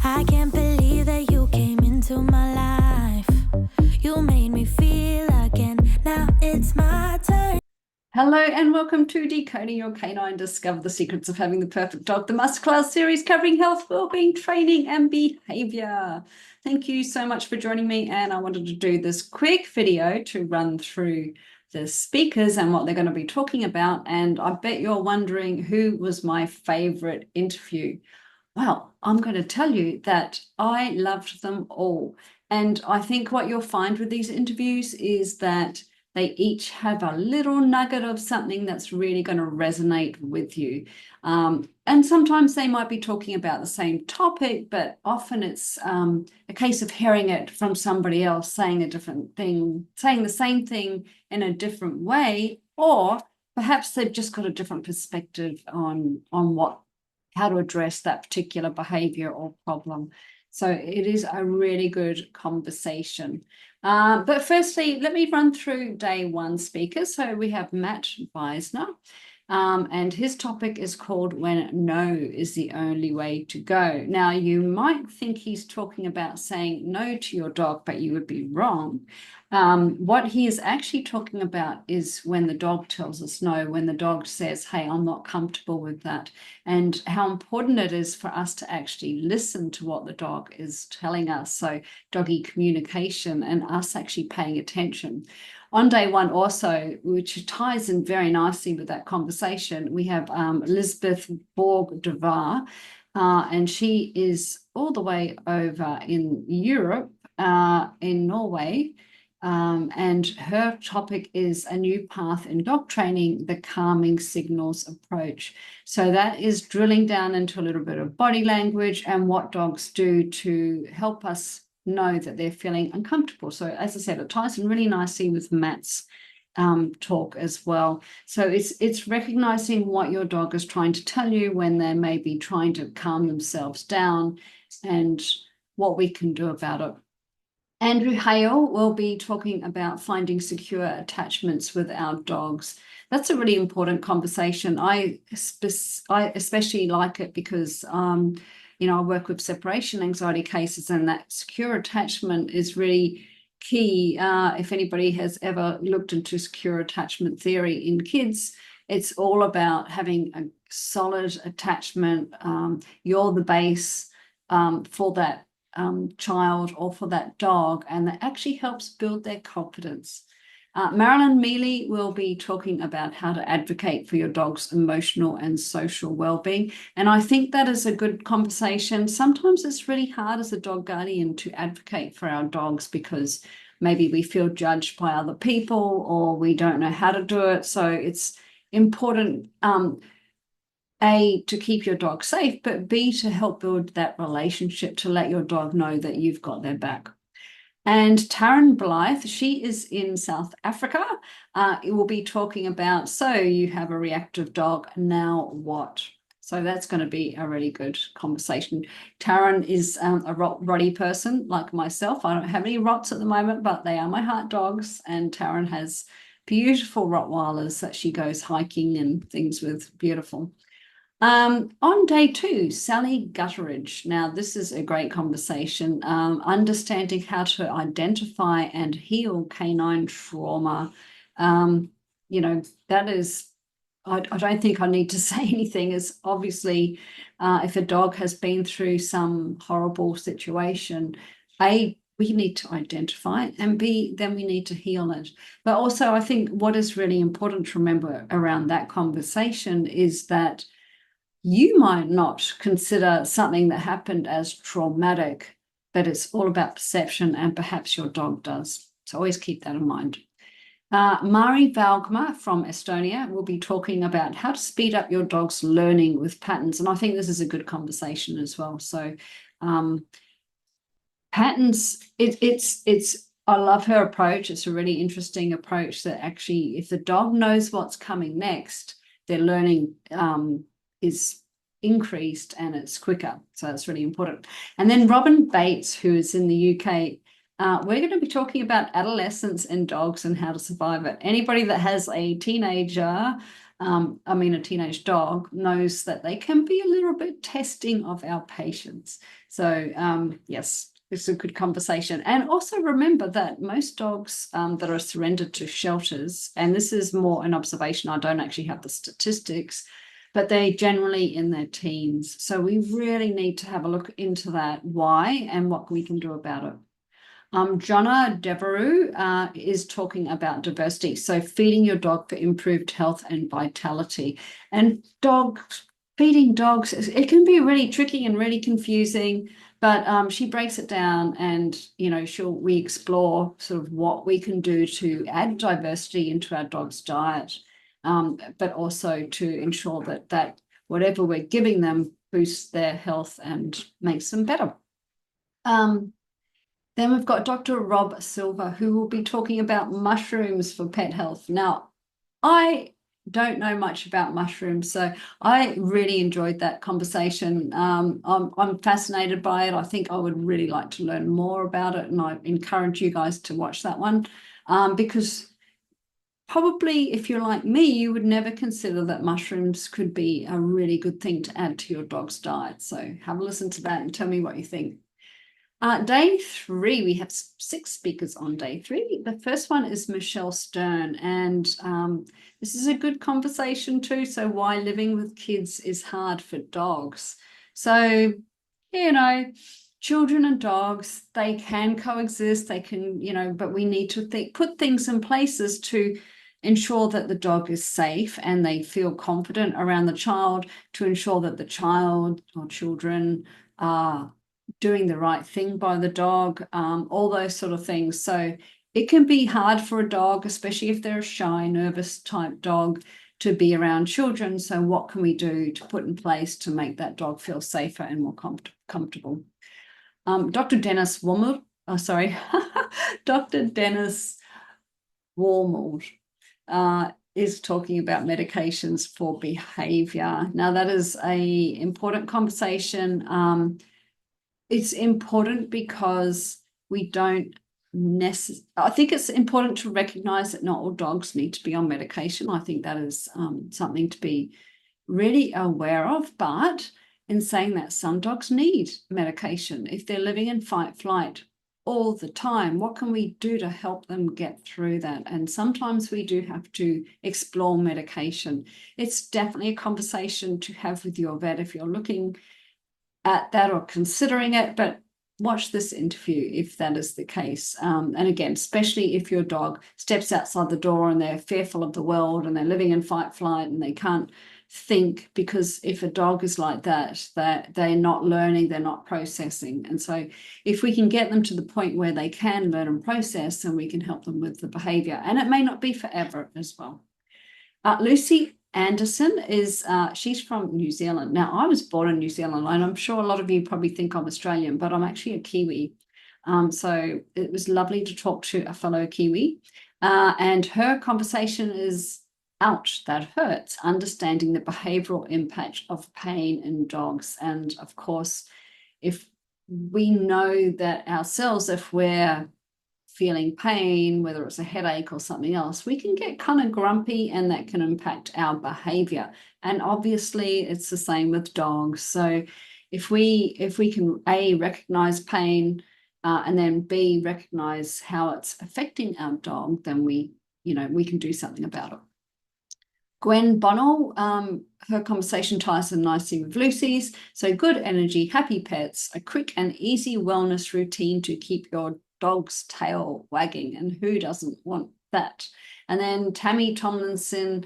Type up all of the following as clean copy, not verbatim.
I can't believe that you came into my life. You made me feel again. Now it's my turn. Hello and welcome to Decoding Your Canine, Discover the Secrets of Having the Perfect Dog, the masterclass series covering health, wellbeing, training and behavior. Thank you so much for joining me, and I wanted to do this quick video to run through the speakers and what they're going to be talking about. And I bet you're wondering who was my favorite interview. Well, I'm going to tell you that I loved them all. And I think what you'll find with these interviews is that they each have a little nugget of something that's really going to resonate with you. And sometimes they might be talking about the same topic, but often it's a case of hearing it from somebody else saying a different thing, saying the same thing in a different way, or perhaps they've just got a different perspective on how to address that particular behavior or problem. So it is a really good conversation. But firstly, let me run through day one speakers. So we have Matt Weisner, and his topic is called When No is the Only Way to Go. Now, you might think he's talking about saying no to your dog, but you would be wrong. What he is actually talking about is when the dog tells us no, when the dog says, hey, I'm not comfortable with that, and how important it is for us to actually listen to what the dog is telling us. So doggy communication and us actually paying attention. On day one also, which ties in very nicely with that conversation, we have Elizabeth Borg-Devar, and she is all the way over in Europe, in Norway, and her topic is a new path in dog training, the calming signals approach. So that is drilling down into a little bit of body language and what dogs do to help us know that they're feeling uncomfortable. So as I said, it ties in really nicely with Matt's talk as well. So it's recognizing what your dog is trying to tell you when they may be trying to calm themselves down and what we can do about it. Andrew Hale will be talking about finding secure attachments with our dogs. That's a really important conversation. I especially like it because I work with separation anxiety cases, and that secure attachment is really key. If anybody has ever looked into secure attachment theory in kids, it's all about having a solid attachment. You're the base for that child or for that dog, and that actually helps build their confidence. Marilyn Mealy will be talking about how to advocate for your dog's emotional and social well-being. And I think that is a good conversation. Sometimes it's really hard as a dog guardian to advocate for our dogs because maybe we feel judged by other people or we don't know how to do it. So it's important, A, to keep your dog safe, but B, to help build that relationship, to let your dog know that you've got their back. And Taryn Blythe, she is in South Africa. It will be talking about, so you have a reactive dog, now what? So that's going to be a really good conversation. Taryn is a Rotty person like myself. I don't have any Rots at the moment, but they are my heart dogs. And Taryn has beautiful Rottweilers that she goes hiking and things with. Beautiful. On day two, Sally Gutteridge. Now, this is a great conversation, understanding how to identify and heal canine trauma. That is, I don't think I need to say anything, is obviously if a dog has been through some horrible situation, A, we need to identify it, and B, then we need to heal it. But also, I think what is really important to remember around that conversation is that you might not consider something that happened as traumatic, but it's all about perception, and perhaps your dog does. So always keep that in mind. Mari Valgma from Estonia will be talking about how to speed up your dog's learning with patterns. And I think this is a good conversation as well. So patterns, I love her approach. It's a really interesting approach that actually, if the dog knows what's coming next, their learning is increased and it's quicker. So that's really important. And then Robin Bates, who is in the UK, we're going to be talking about adolescence and dogs and how to survive it. Anybody that has a teenager a teenage dog knows that they can be a little bit testing of our patience. So yes, it's a good conversation. And also remember that most dogs that are surrendered to shelters, and this is more an observation, I don't actually have the statistics, but they're generally in their teens. So we really need to have a look into that, why and what we can do about it. Jonna Devereux is talking about diversity. So feeding your dog for improved health and vitality. And feeding dogs, it can be really tricky and really confusing, but she breaks it down, and we explore sort of what we can do to add diversity into our dog's diet, but also to ensure that whatever we're giving them boosts their health and makes them better. Then we've got Dr. Rob Silver, who will be talking about mushrooms for pet health. Now, I don't know much about mushrooms, so I really enjoyed that conversation. I'm fascinated by it. I think I would really like to learn more about it, and I encourage you guys to watch that one, because probably if you're like me, you would never consider that mushrooms could be a really good thing to add to your dog's diet. So have a listen to that and tell me what you think. Day 3, we have 6 speakers on day 3. The first one is Michelle Stern, and this is a good conversation too. So why living with kids is hard for dogs. So, children and dogs, they can coexist, they can, but we need to put things in places to ensure that the dog is safe and they feel confident around the child, to ensure that the child or children are doing the right thing by the dog, all those sort of things. So it can be hard for a dog, especially if they're a shy, nervous type dog, to be around children. So what can we do to put in place to make that dog feel safer and more comfortable? Dr. Dennis Wormald, Dr. Dennis Wormald is talking about medications for behavior. Now, that is an important conversation. It's important because we don't I think it's important to recognize that not all dogs need to be on medication. I think that is something to be really aware of. But in saying that, some dogs need medication. If they're living in fight flight all the time, what can we do to help them get through that? And sometimes we do have to explore medication. It's definitely a conversation to have with your vet if you're looking at that or considering it, but watch this interview if that is the case. And again, especially if your dog steps outside the door and they're fearful of the world and they're living in fight flight and they can't think, because if a dog is like that they're not learning, they're not processing. And so if we can get them to the point where they can learn and process, then we can help them with the behavior. And it may not be forever as well. Lucy Anderson she's from New Zealand. Now, I was born in New Zealand, and I'm sure a lot of you probably think I'm Australian, but I'm actually a Kiwi. So it was lovely to talk to a fellow Kiwi. And her conversation is, ouch, that hurts, understanding the behavioral impact of pain in dogs. And of course, if we know that ourselves, if we're feeling pain, whether it's a headache or something else, we can get kind of grumpy, and that can impact our behavior. And obviously it's the same with dogs. So if we can A, recognize pain, and then B, recognize how it's affecting our dog, then we can do something about it. Gwen Bonnell, her conversation ties in nicely with Lucy's. So good energy, happy pets, a quick and easy wellness routine to keep your dog's tail wagging, and who doesn't want that? And then Tammy Tomlinson,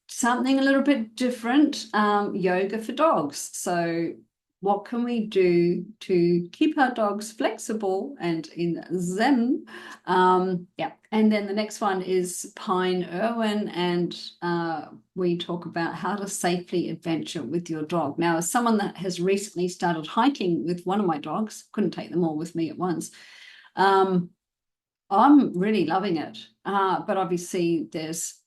something a little bit different, yoga for dogs. So what can we do to keep our dogs flexible and in zen? And then the next one is Pine Irwin, and we talk about how to safely adventure with your dog. Now, as someone that has recently started hiking with one of my dogs, couldn't take them all with me at once, I'm really loving it. But obviously there's,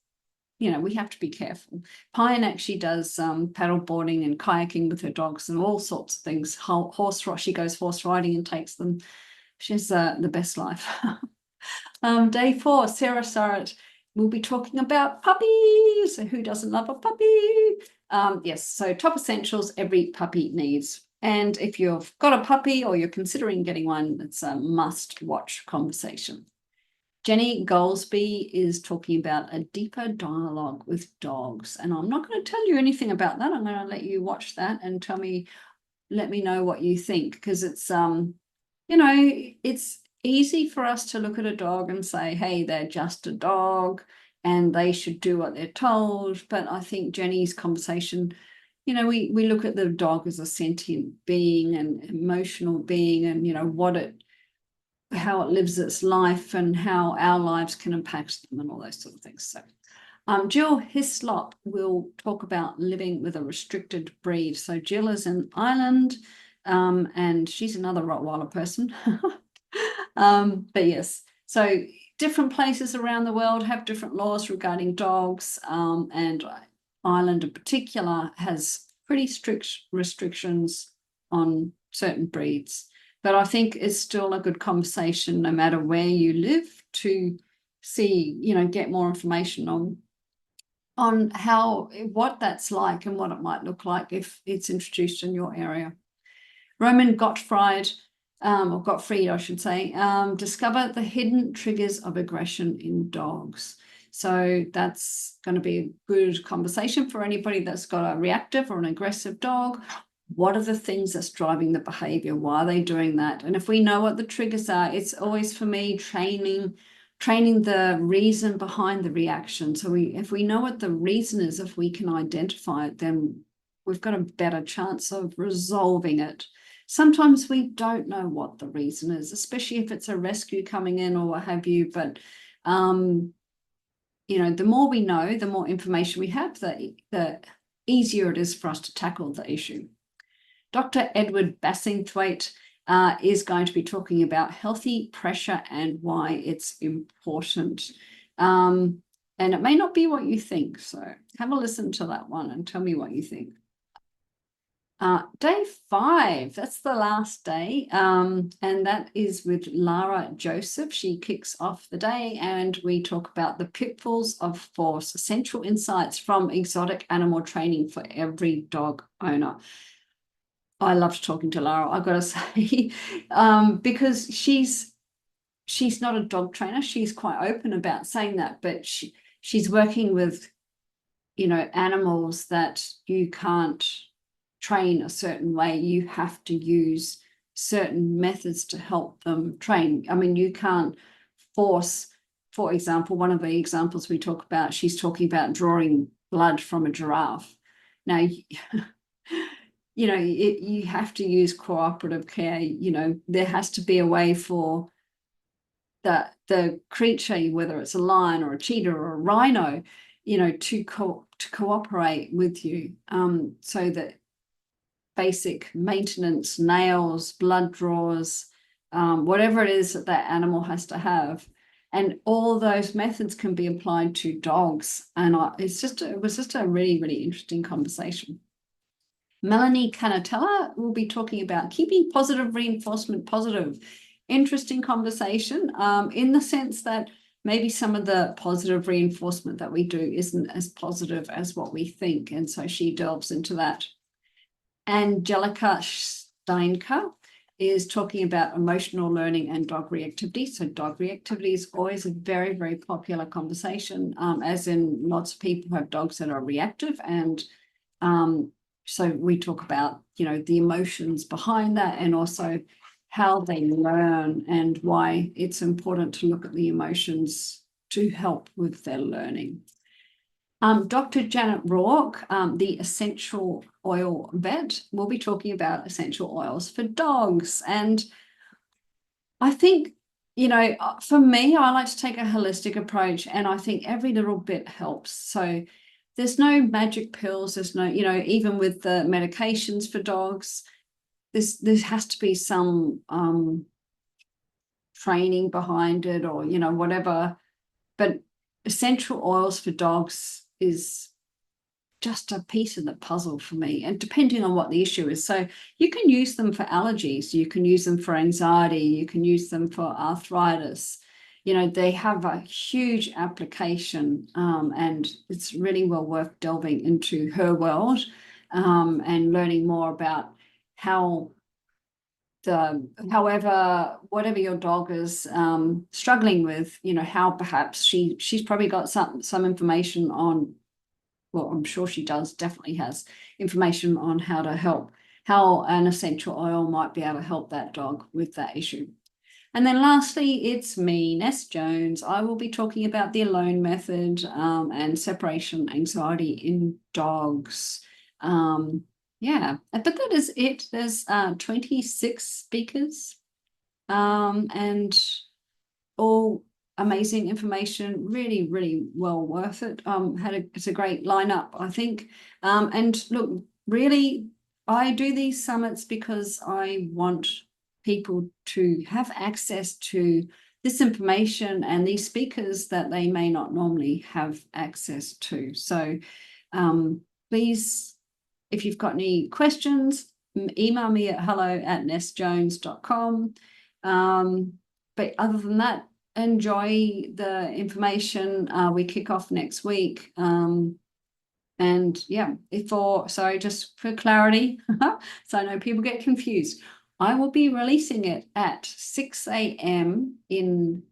we have to be careful. Pine actually does paddle boarding and kayaking with her dogs and all sorts of things. She goes horse riding and takes them. She has the best life. Day 4, Sarah Surratt we'll be talking about puppies. So who doesn't love a puppy? Yes, so top essentials every puppy needs. And if you've got a puppy or you're considering getting one, it's a must-watch conversation. Jenny Goldsby is talking about a deeper dialogue with dogs. And I'm not going to tell you anything about that. I'm going to let you watch that and let me know what you think, because it's it's easy for us to look at a dog and say, hey, they're just a dog and they should do what they're told. But I think Jenny's conversation, we look at the dog as a sentient being and emotional being, and how it lives its life and how our lives can impact them and all those sort of things. So Jill Hislop will talk about living with a restricted breed. So Jill is in Ireland, and she's another Rottweiler person. But yes, so different places around the world have different laws regarding dogs, and Ireland in particular has pretty strict restrictions on certain breeds. But I think it's still a good conversation no matter where you live to see, get more information on what that's like and what it might look like if it's introduced in your area. Roman Gottfried, or Gottfried, I should say, discover the hidden triggers of aggression in dogs. So that's going to be a good conversation for anybody that's got a reactive or an aggressive dog. What are the things that's driving the behavior? Why are they doing that? And if we know what the triggers are, it's always, for me, training the reason behind the reaction. So if we know what the reason is, if we can identify it, then we've got a better chance of resolving it. Sometimes we don't know what the reason is, especially if it's a rescue coming in or what have you. But the more we know, the more information we have, the easier it is for us to tackle the issue. Dr. Edward Bassingthwaite is going to be talking about healthy pressure and why it's important. And it may not be what you think, so have a listen to that one and tell me what you think. Day 5, that's the last day, and that is with Lara Joseph. She kicks off the day and we talk about the pitfalls of force, essential insights from exotic animal training for every dog owner. I loved talking to Lara, I've got to say, because she's not a dog trainer. She's quite open about saying that, but she's working with, animals that you can't train a certain way. You have to use certain methods to help them train. I mean, you can't force, for example, one of the examples we talk about, she's talking about drawing blood from a giraffe. Now, you have to use cooperative care. There has to be a way for the creature, whether it's a lion or a cheetah or a rhino, to cooperate with you, so that basic maintenance, nails, blood draws, whatever it is that animal has to have. And all those methods can be applied to dogs. And it was just a really, really interesting conversation. Melanie Canatella will be talking about keeping positive reinforcement positive. Interesting conversation, in the sense that maybe some of the positive reinforcement that we do isn't as positive as what we think. And so she delves into that. Angelica Steinka is talking about emotional learning and dog reactivity. So dog reactivity is always a very, very popular conversation, as in lots of people have dogs that are reactive, and so we talk about, the emotions behind that, and also how they learn and why it's important to look at the emotions to help with their learning. Dr. Janet Rourke, the essential oil vet, will be talking about essential oils for dogs. And I think, for me, I like to take a holistic approach, and I think every little bit helps. So there's no magic pills. There's no, even with the medications for dogs, there has to be some training behind it, or, whatever. But essential oils for dogs is just a piece of the puzzle for me, and depending on what the issue is. So you can use them for allergies, you can use them for anxiety, you can use them for arthritis, you know, they have a huge application, and it's really well worth delving into her world, and learning more about how whatever your dog is struggling with, you know, how perhaps she's probably got some information on, well, I'm sure she definitely has information on how an essential oil might be able to help that dog with that issue. And then lastly, it's me, Ness Jones. I will be talking about the alone method, and separation anxiety in dogs. Yeah, but that is it. There's 26 speakers, and all amazing information, really, really well worth it. It's a great lineup, I think. And look, really, I do these summits because I want people to have access to this information and these speakers that they may not normally have access to. So please, if you've got any questions, email me at hello@nessjones.com. But other than that, enjoy the information. We kick off next week. And yeah, just for clarity, so I know people get confused, I will be releasing it at 6 a.m. in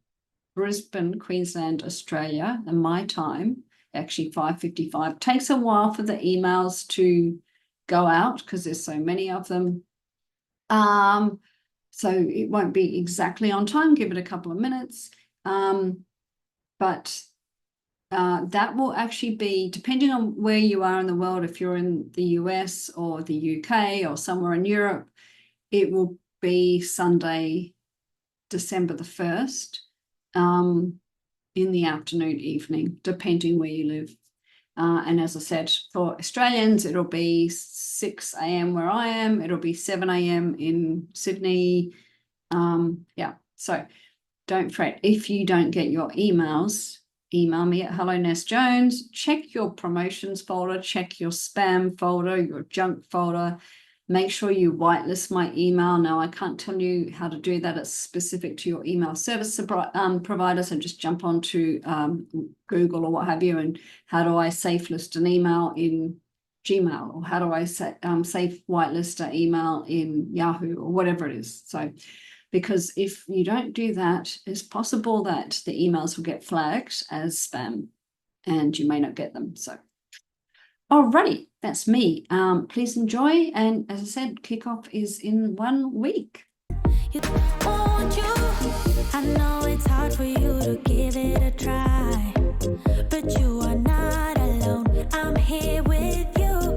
Brisbane, Queensland, Australia, and my time, actually 5:55. Takes a while for the emails to go out because there's so many of them. So it won't be exactly on time, give it a couple of minutes. But that will actually be, depending on where you are in the world, if you're in the US or the UK or somewhere in Europe, it will be Sunday, December the 1st, in the afternoon, evening, depending where you live. And as I said, for Australians, it'll be 6 a.m. where I am. It'll be 7 a.m. in Sydney. Yeah, so don't fret. If you don't get your emails, email me at Hello Ness Jones. Check your promotions folder, check your spam folder, your junk folder. Make sure you whitelist my email. Now, I can't tell you how to do that. It's specific to your email service provider. So just jump onto Google or what have you, and how do I safe list an email in Gmail, or how do I safe whitelist an email in Yahoo, or whatever it is. So, because if you don't do that, it's possible that the emails will get flagged as spam and you may not get them. So, alrighty, that's me. Please enjoy. And as I said, kickoff is in 1 week. I know it's hard for you to give it a try, but you are